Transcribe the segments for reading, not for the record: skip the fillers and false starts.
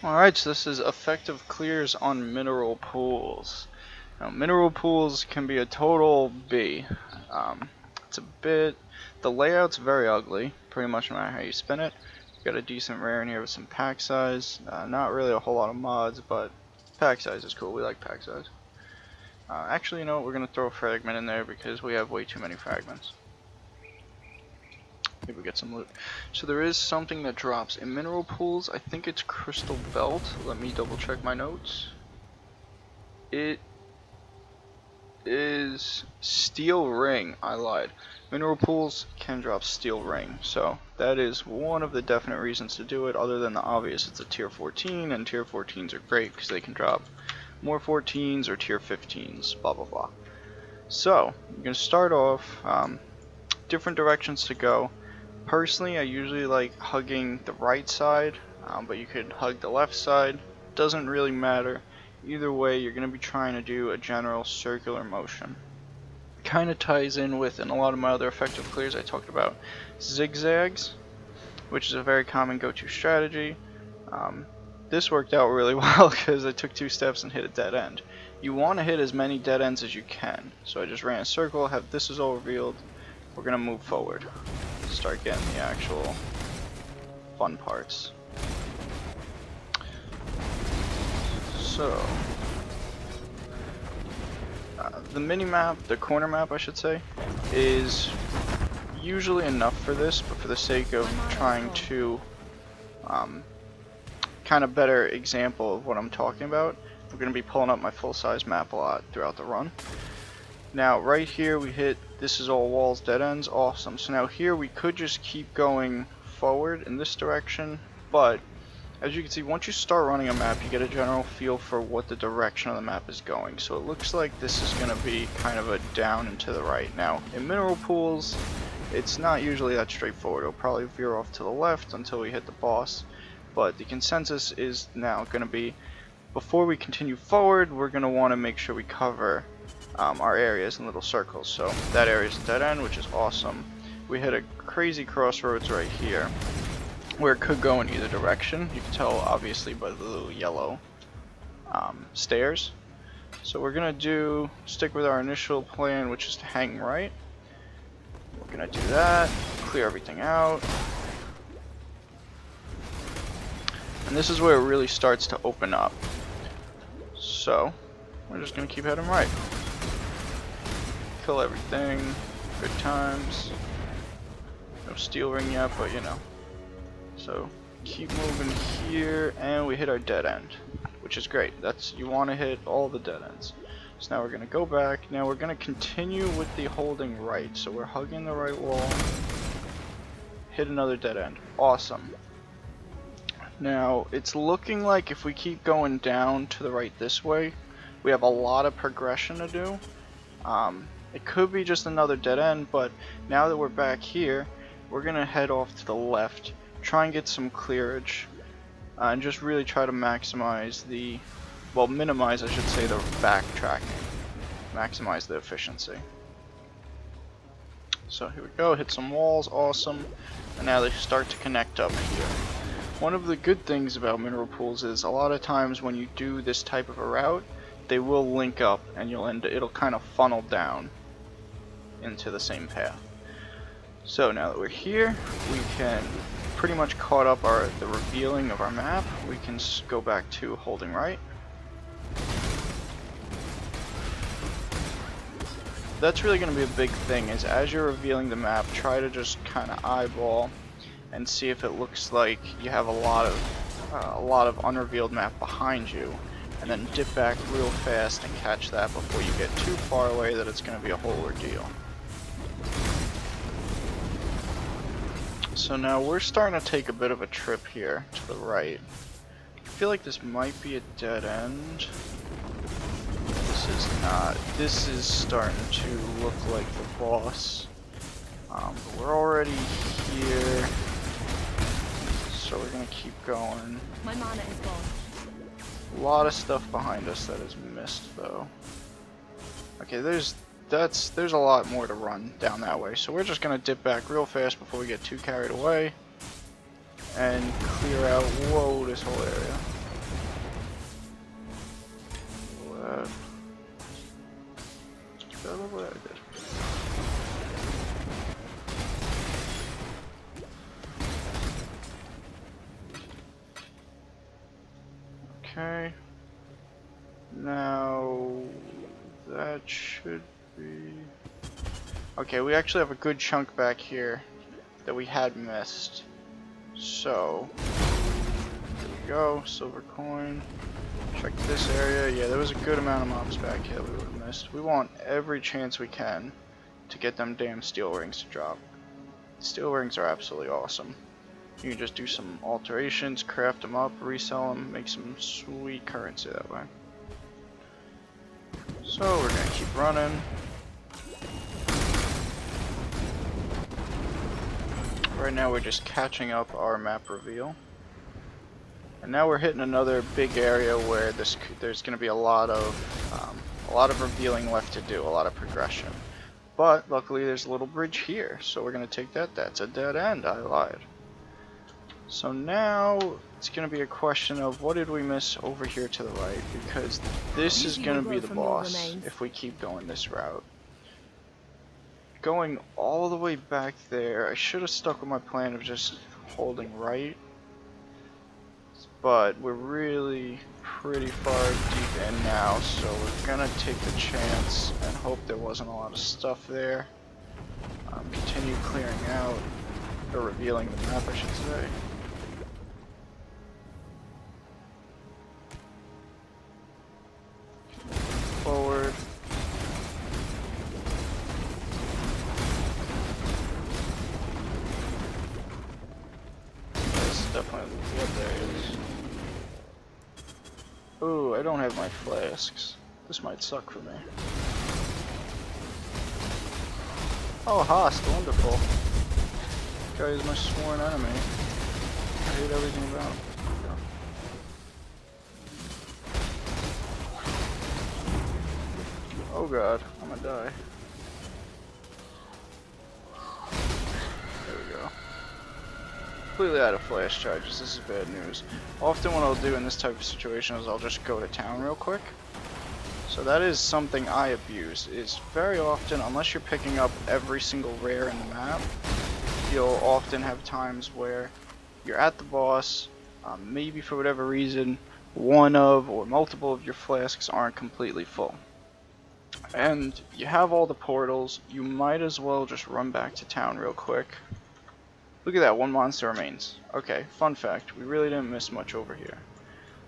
Alright, so this is effective clears on mineral pools. Now, mineral pools can be a total B. It's a bit, the layout's very ugly, pretty much no matter how you spin it. You've got a decent rare in here with some pack size. Not really a whole lot of mods, but pack size is cool. We like pack size. Actually, you know what? We're going to throw a fragment in there because we have way too many fragments. Maybe we get some loot. So there is something that drops in mineral pools. I think it's crystal belt. Let me double check my notes. It is steel ring. I lied. Mineral pools can drop steel ring. So that is one of the definite reasons to do it, other than the obvious. It's a tier 14, and tier 14s are great because they can drop more 14s or tier 15s, blah blah blah. So you're going to start off different directions to go. Personally, I usually like hugging the right side, but you could hug the left side. Doesn't really matter. Either way, you're going to be trying to do a general circular motion. Kind of ties in with, in a lot of my other effective clears I talked about, zigzags, which is a very common go-to strategy. This worked out really well because I took 2 steps and hit a dead end. You want to hit as many dead ends as you can. So I just ran a circle, have this is all revealed. We're going to move forward. Start getting the actual fun parts. So, the mini-map, the corner map I should say, is usually enough for this, but for the sake of trying to kind of better example of what I'm talking about, we're going to be pulling up my full-size map a lot throughout the run. Now right here we hit, this is all walls, dead ends, awesome. So now here we could just keep going forward in this direction, but as you can see, once you start running a map you get a general feel for what the direction of the map is going. So it looks like this is going to be kind of a down and to the right. Now in mineral pools it's not usually that straightforward. It'll probably veer off to the left until we hit the boss, but the consensus is now going to be, before we continue forward we're going to want to make sure we cover our areas in little circles. So that area is a dead end, which is awesome. We hit a crazy crossroads right here where it could go in either direction. You can tell obviously by the little yellow stairs. So we're gonna stick with our initial plan, which is to hang right. We're gonna do that, clear everything out, and this is where it really starts to open up. So we're just gonna keep heading right. Kill everything, good times. No steel ring yet, but you know. So keep moving here, and we hit our dead end, which is great. You want to hit all the dead ends. So now we're gonna go back. Now we're gonna continue with the holding right. So we're hugging the right wall. Hit another dead end. Awesome. Now it's looking like if we keep going down to the right this way, we have a lot of progression to do. It could be just another dead end, but now that we're back here, we're gonna head off to the left, try and get some clearage, and just really try to maximize minimize I should say, the backtracking, maximize the efficiency. So here we go, hit some walls, awesome, and now they start to connect up here. One of the good things about mineral pools is a lot of times when you do this type of a route, they will link up and it'll kind of funnel down into the same path. So now that we're here, we can pretty much caught up the revealing of our map. We can go back to holding right. That's really going to be a big thing, is as you're revealing the map, try to just kind of eyeball and see if it looks like you have a lot of unrevealed map behind you, and then dip back real fast and catch that before you get too far away that it's going to be a whole ordeal. So now we're starting to take a bit of a trip here to the right. I feel like this might be a dead end. This is not. This is starting to look like the boss. But we're already here, so we're gonna keep going. My mana is gone. A lot of stuff behind us that is missed though. Okay, there's a lot more to run down that way, so we're just gonna dip back real fast before we get too carried away and clear out, whoa, this whole area. What? Did I level it? I did. Okay. Now that should be okay. We actually have a good chunk back here that we had missed. So there we go. Silver coin. Check this area. Yeah, there was a good amount of mobs back here that we would have missed. We want every chance we can to get them damn steel rings to drop. Steel rings are absolutely awesome. You can just do some alterations, craft them up, resell them, make some sweet currency that way. So we're gonna keep running. Right now we're just catching up our map reveal. And now we're hitting another big area where there's gonna be a lot of revealing left to do, a lot of progression. But luckily there's a little bridge here, so we're gonna take that. That's a dead end, I lied. So now it's going to be a question of what did we miss over here to the right, because this is going to be the boss if we keep going this route. Going all the way back there, I should have stuck with my plan of just holding right, but we're really pretty far deep in now, so we're going to take the chance and hope there wasn't a lot of stuff there. Continue clearing out, or revealing the map I should say. Forward. That's definitely what there is. Ooh, I don't have my flasks. This might suck for me. Oh, Host, wonderful. This guy is my sworn enemy. I hate everything about him. Oh god, I'm gonna die. There we go. Completely out of flash charges, this is bad news. Often what I'll do in this type of situation is I'll just go to town real quick. So that is something I abuse, is very often, unless you're picking up every single rare in the map, you'll often have times where you're at the boss, maybe for whatever reason, one of or multiple of your flasks aren't completely full. And you have all the portals, you might as well just run back to town real quick. Look at that, one monster remains. Okay, fun fact, we really didn't miss much over here.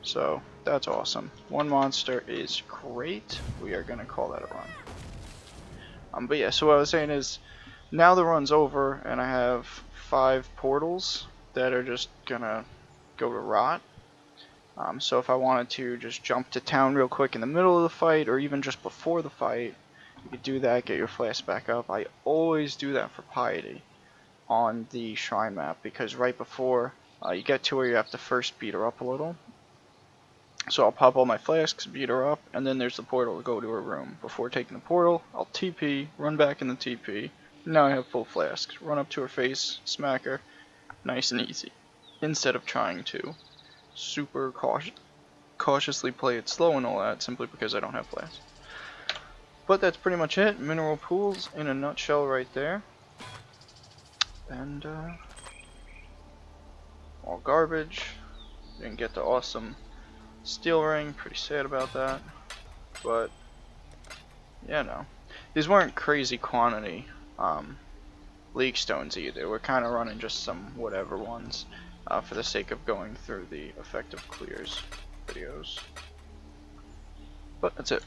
So, that's awesome. One monster is great. We are going to call that a run. But yeah, so what I was saying is, now the run's over, and I have 5 portals that are just going to go to rot. So if I wanted to just jump to town real quick in the middle of the fight, or even just before the fight, you could do that, get your flask back up. I always do that for Piety on the shrine map, because right before you get to where you have to first beat her up a little. So I'll pop all my flasks, beat her up, and then there's the portal to go to her room. Before taking the portal, I'll TP, run back in the TP. Now I have full flasks. Run up to her face, smack her, nice and easy. Instead of trying to super cautiously play it slow and all that, simply because I don't have flasks. But that's pretty much it. Mineral pools in a nutshell right there. And all garbage. Didn't get the awesome steel ring, pretty sad about that. But yeah, no. These weren't crazy quantity league stones either. We're kind of running just some whatever ones for the sake of going through the effective clears videos. But that's it.